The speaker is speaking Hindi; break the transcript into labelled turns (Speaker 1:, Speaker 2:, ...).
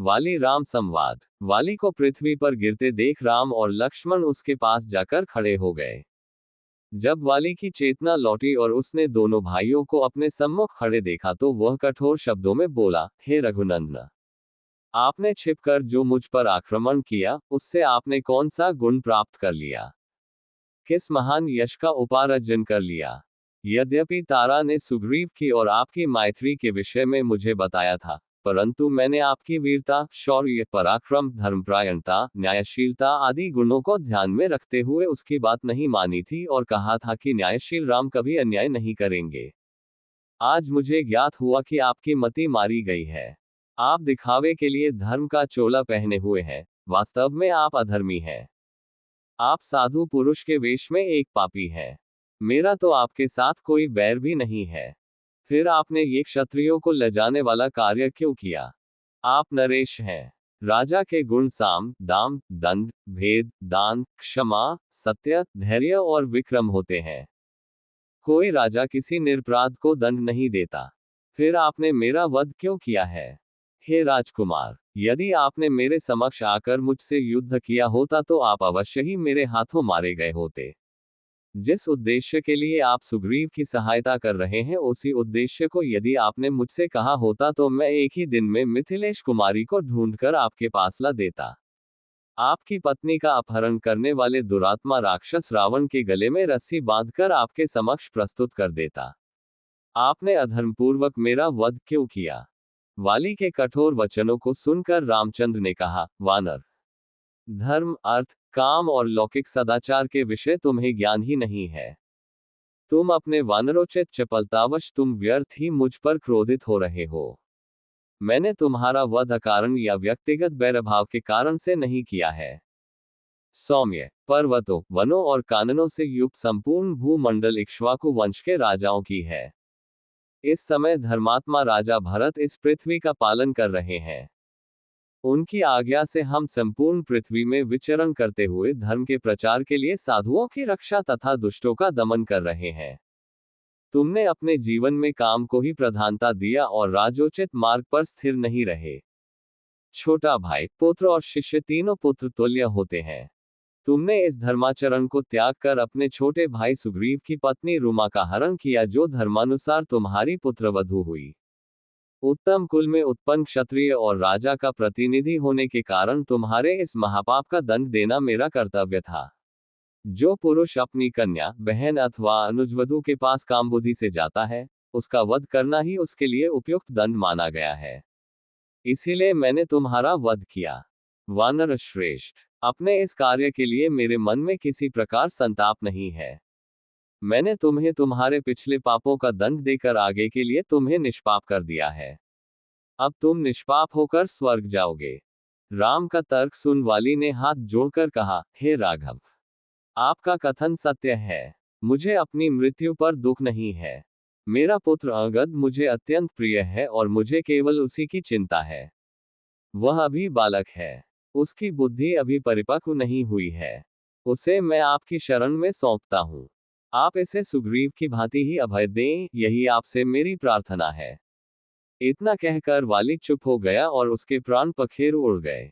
Speaker 1: वाली राम संवाद। वाली को पृथ्वी पर गिरते देख राम और लक्ष्मण उसके पास जाकर खड़े हो गए। जब वाली की चेतना लौटी और उसने दोनों भाइयों को अपने सम्मुख खड़े देखा तो वह कठोर शब्दों में बोला, हे रघुनंदन, आपने छिपकर जो मुझ पर आक्रमण किया, उससे आपने कौन सा गुण प्राप्त कर लिया? किस महान यश का उपार्जन कर लिया? यद्यपि तारा ने सुग्रीव की और आपकी मैत्री के विषय में मुझे बताया था, परंतु मैंने आपकी वीरता, शौर्य, पराक्रम, धर्मपरायणता, न्यायशीलता आदि गुणों को ध्यान में रखते हुए उसकी बात नहीं मानी थी और कहा था कि न्यायशील राम कभी अन्याय नहीं करेंगे। आज मुझे ज्ञात हुआ कि आपकी मति मारी गई है। आप दिखावे के लिए धर्म का चोला पहने हुए हैं, वास्तव में आप अधर्मी हैं। आप साधु पुरुष के वेश में एक पापी हैं। मेरा तो आपके साथ कोई बैर भी नहीं है। फिर आपने ये क्षत्रियों को लजाने वाला कार्य क्यों किया? आप नरेश हैं। राजा के गुण साम, दाम, दंड, भेद, दान, क्षमा, सत्य, धैर्य और विक्रम होते हैं। कोई राजा किसी निरपराध को दंड नहीं देता। फिर आपने मेरा वध क्यों किया है? हे राजकुमार, यदि आपने मेरे समक्ष आकर मुझसे युद्ध किया होता तो आप अवश्य ही मेरे हाथों मारे गए होते। जिस उद्देश्य के लिए आप सुग्रीव की सहायता कर रहे हैं, उसी उद्देश्य को यदि आपने मुझसे कहा होता तो मैं एक ही दिन में मिथिलेश कुमारी को ढूंढकर आपके पास ला देता। आपकी पत्नी का अपहरण करने वाले दुरात्मा राक्षस रावण के गले में रस्सी बांधकर आपके समक्ष प्रस्तुत कर देता। आपने अधर्मपूर्वक मेरा वध क्यों किया? वाली के कठोर वचनों को सुनकर रामचंद्र ने कहा, वानर, धर्म, अर्थ, काम और लौकिक सदाचार के विषय तुम्हें ज्ञान ही नहीं है। तुम अपने वानरोचित चपलतावश तुम व्यर्थ ही मुझ पर क्रोधित हो रहे हो। मैंने तुम्हारा वध अकारण या व्यक्तिगत बैरभाव के कारण से नहीं किया है। सौम्य, पर्वतों, वनों और काननों से युक्त संपूर्ण भूमंडल इक्ष्वाकु वंश के राजाओं की है। इस समय धर्मात्मा राजा भरत इस पृथ्वी का पालन कर रहे हैं। उनकी आज्ञा से हम संपूर्ण पृथ्वी में विचरण करते हुए धर्म के प्रचार के लिए साधुओं की रक्षा तथा दुष्टों का दमन कर रहे हैं। तुमने अपने जीवन में काम को ही प्रधानता दिया और राजोचित मार्ग पर स्थिर नहीं रहे। छोटा भाई, पुत्र और शिष्य तीनों पुत्र तुल्य होते हैं। तुमने इस धर्माचरण को त्याग कर अपने छोटे भाई सुग्रीव की पत्नी रुमा का हरण किया, जो धर्मानुसार तुम्हारी पुत्रवधू हुई। उत्तम कुल में उत्पन्न क्षत्रिय और राजा का प्रतिनिधि होने के कारण तुम्हारे इस महापाप का दंड देना मेरा कर्तव्य था। जो पुरुष अपनी कन्या, बहन अथवा अनुजवधू के पास कामबुद्धि से जाता है, उसका वध करना ही उसके लिए उपयुक्त दंड माना गया है। इसीलिए मैंने तुम्हारा वध किया। वानर श्रेष्ठ, अपने इस कार्य के लिए मेरे मन में किसी प्रकार संताप नहीं है। मैंने तुम्हें तुम्हारे पिछले पापों का दंड देकर आगे के लिए तुम्हें निष्पाप कर दिया है। अब तुम निष्पाप होकर स्वर्ग जाओगे। राम का तर्क सुन वाली ने हाथ जोड़कर कहा, हे राघव, आपका कथन सत्य है। मुझे अपनी मृत्यु पर दुख नहीं है। मेरा पुत्र अंगद मुझे अत्यंत प्रिय है और मुझे केवल उसी की चिंता है। वह अभी बालक है। उसकी बुद्धि अभी परिपक्व नहीं हुई है। उसे मैं आपकी शरण में सौंपता हूँ। आप इसे सुग्रीव की भांति ही अभय दें, यही आपसे मेरी प्रार्थना है। इतना कहकर वाली चुप हो गया और उसके प्राण पखेरु उड़ गए।